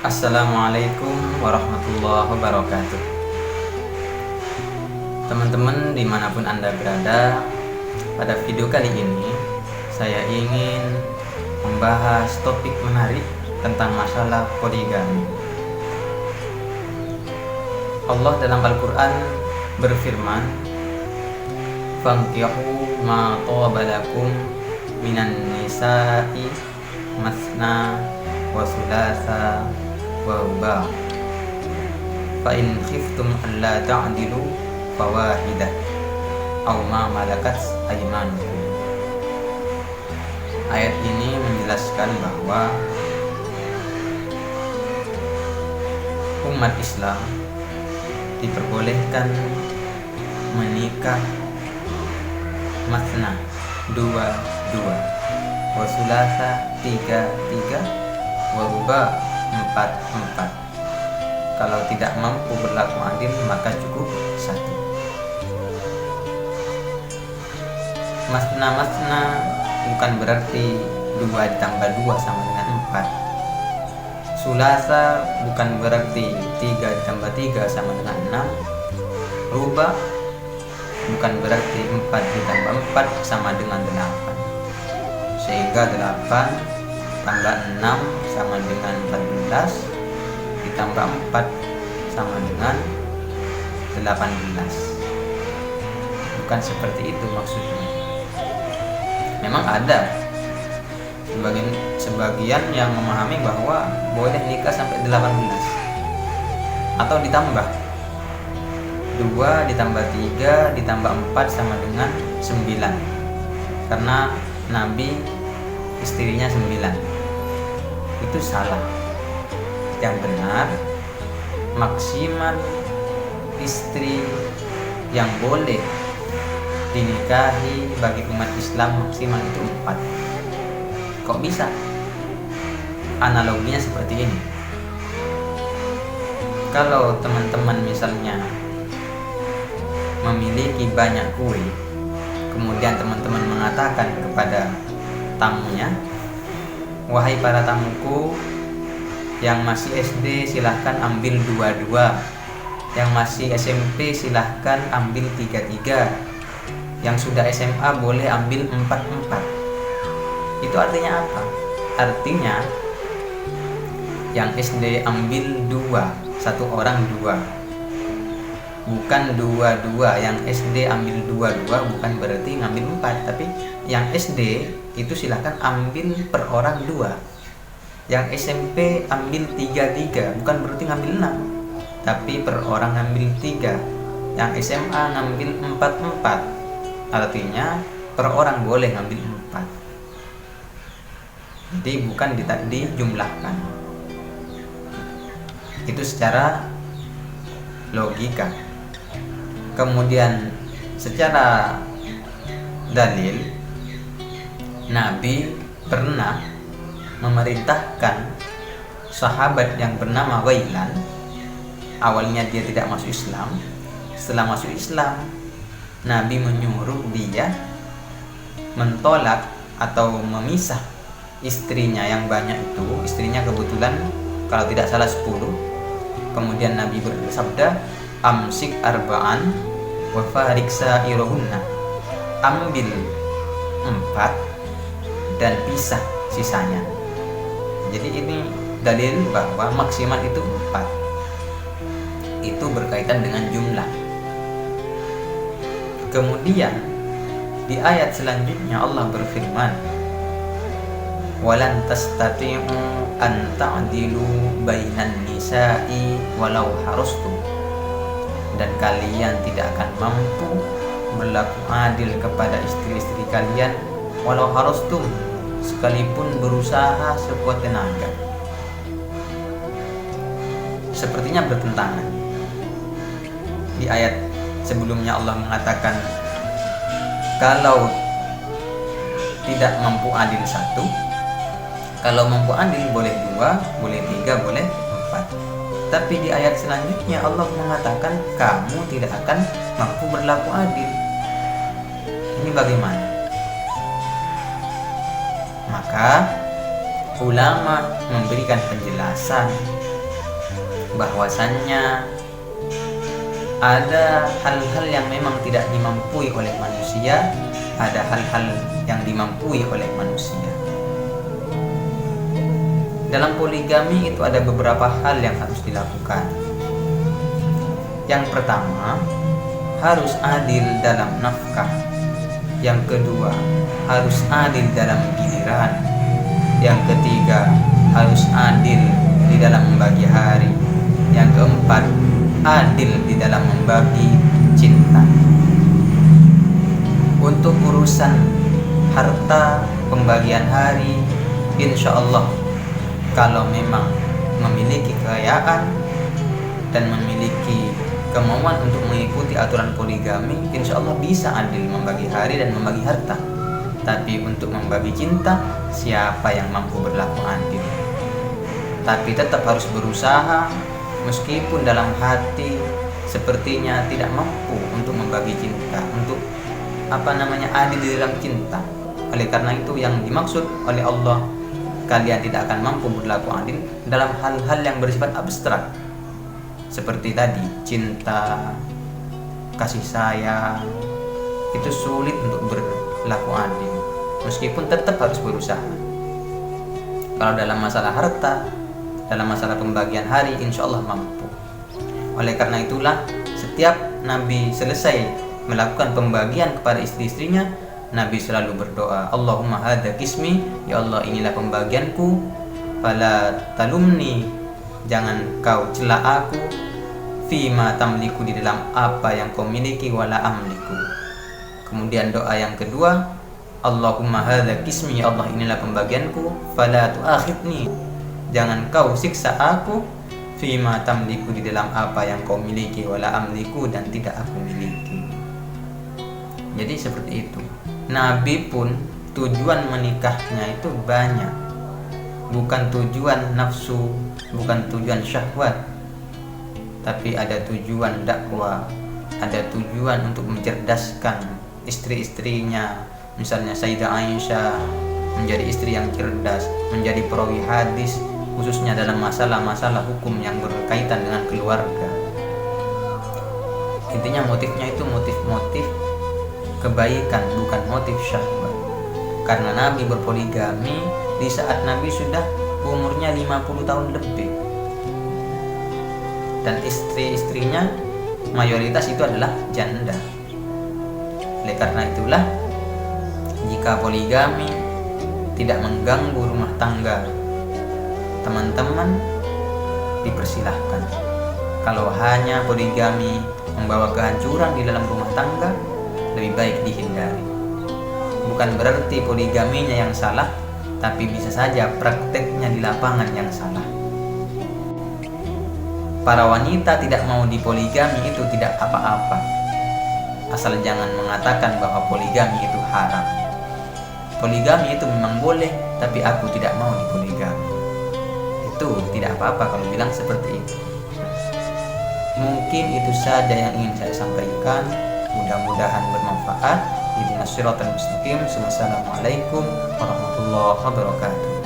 Assalamualaikum warahmatullahi wabarakatuh. Teman-teman dimanapun Anda berada, pada video kali ini saya ingin membahas topik menarik tentang masalah poligami. Allah dalam Al-Quran berfirman, "Fankihu ma taba lakum minan nisa'i masna wa sulasa wa ruba fa in khiftum alla ta'dilu fawahidah aw ma malakat aymanukum." Ayat ini menjelaskan bahwa umat Islam diperbolehkan menikah masna, dua, wasulasa, tiga, waruba, empat. Kalau tidak mampu berlaku adil maka cukup satu. Masna bukan berarti 2 ditambah 2 sama dengan 4. Sulasa bukan berarti 3 ditambah 3 sama dengan 6. Ruba bukan berarti 4 ditambah 4 sama dengan 8. Sehingga 8 tambah 6 sama dengan 14, ditambah 4 sama dengan 18. Bukan seperti itu maksudnya. Memang ada sebagian yang memahami bahwa boleh nikah sampai 18 atau ditambah 2 ditambah 3 ditambah 4 sama dengan 9, karena Nabi istrinya 9. Itu salah. Yang benar, maksimal istri yang boleh dinikahi bagi umat Islam maksimal itu 4. Kok bisa? Analoginya seperti ini. Kalau teman-teman misalnya memiliki banyak kue, kemudian teman-teman mengatakan kepada tamunya, "Wahai para tamuku, yang masih SD silahkan ambil 2, yang masih SMP silahkan ambil 3, yang sudah SMA boleh ambil 4." Itu artinya apa? Artinya yang SD ambil 2, satu orang 2. Bukan 2, yang SD ambil 2 bukan berarti ngambil 4, tapi yang SD itu silahkan ambil per orang 2. Yang SMP ambil 3, bukan berarti ngambil 6, tapi per orang ngambil 3. Yang SMA ngambil 4, artinya per orang boleh ngambil 4. Jadi bukan dijumlahkan. Itu secara logika. Kemudian secara dalil, Nabi pernah memerintahkan sahabat yang bernama Ghailan. Awalnya dia tidak masuk Islam. Setelah masuk Islam, Nabi menyuruh dia mentolak atau memisah istrinya yang banyak itu. Istrinya kebetulan kalau tidak salah 10. Kemudian Nabi bersabda, "Amsik arba'an wa farik sa'irohunna." Ambil 4 dan pisah sisanya. Jadi ini dalil bahwa maksimal itu 4. Itu berkaitan dengan jumlah. Kemudian di ayat selanjutnya Allah berfirman, "Walan tastati'u an ta'dilu bainan nisa'i walau harustum." Dan kalian tidak akan mampu berlaku adil kepada istri-istri kalian walau harustum, sekalipun berusaha sekuat tenaga. Sepertinya bertentangan. Di ayat sebelumnya Allah mengatakan kalau tidak mampu adil 1, kalau mampu adil boleh 2, boleh 3, boleh 4. Tapi di ayat selanjutnya Allah mengatakan kamu tidak akan mampu berlaku adil. Ini bagaimana? Maka ulama memberikan penjelasan bahwasannya ada hal-hal yang memang tidak dimampui oleh manusia, ada hal-hal yang dimampui oleh manusia. Dalam poligami itu ada beberapa hal yang harus dilakukan. Yang pertama, harus adil dalam nafkah. Yang kedua, harus adil dalam giliran. Yang ketiga, harus adil di dalam membagi hari. Yang keempat, adil di dalam membagi cinta. Untuk urusan harta, pembagian hari, insya Allah kalau memang memiliki kekayaan dan memiliki kemauan untuk mengikuti aturan poligami, insya Allah bisa adil membagi hari dan membagi harta. Tapi untuk membagi cinta, siapa yang mampu berlaku adil? Tapi tetap harus berusaha, meskipun dalam hati sepertinya tidak mampu untuk membagi cinta, untuk adil di dalam cinta. Oleh karena itu yang dimaksud oleh Allah, kalian tidak akan mampu berlaku adil dalam hal-hal yang bersifat abstrak, seperti tadi cinta, kasih sayang, itu sulit untuk berlaku adil, meskipun tetap harus berusaha. Kalau dalam masalah harta, dalam masalah pembagian hari, insya Allah mampu. Oleh karena itulah setiap Nabi selesai melakukan pembagian kepada istri-istrinya, Nabi selalu berdoa, Allahumma hadza qismi, ya Allah inilah pembagianku, fala talumni, jangan kau cela aku, fima tamliku, di dalam apa yang kau miliki, wala amliku. Kemudian doa yang kedua, Allahumma hadza qismi, ya Allah inilah pembagianku, fala tuakhidni, jangan kau siksa aku, fima tamliku, di dalam apa yang kau miliki, wala amliku, dan tidak aku miliki. Jadi seperti itu. Nabi pun tujuan menikahnya itu banyak, bukan tujuan nafsu, bukan tujuan syahwat, tapi ada tujuan dakwah, ada tujuan untuk mencerdaskan istri-istrinya. Misalnya Sayyidah Aisyah menjadi istri yang cerdas, menjadi perawi hadis, khususnya dalam masalah-masalah hukum yang berkaitan dengan keluarga. Intinya motifnya itu motif-motif kebaikan, bukan motif syahwat. Karena Nabi berpoligami di saat Nabi sudah umurnya 50 tahun lebih, dan istri-istrinya mayoritas itu adalah janda. Oleh karena itulah, jika poligami tidak mengganggu rumah tangga teman-teman, dipersilahkan. Kalau hanya poligami membawa kehancuran di dalam rumah tangga, lebih baik dihindari. Bukan berarti poligaminya yang salah, tapi bisa saja prakteknya di lapangan yang salah. Para wanita tidak mau dipoligami itu tidak apa-apa, asal jangan mengatakan bahwa poligami itu haram. Poligami itu memang boleh, tapi aku tidak mau dipoligami. Itu tidak apa-apa kalau bilang seperti itu. Mungkin itu saja yang ingin saya sampaikan. Mudah-mudahan bermanfaat. Ihdinas siratal mustaqim. Wassalamualaikum warahmatullahi wabarakatuh.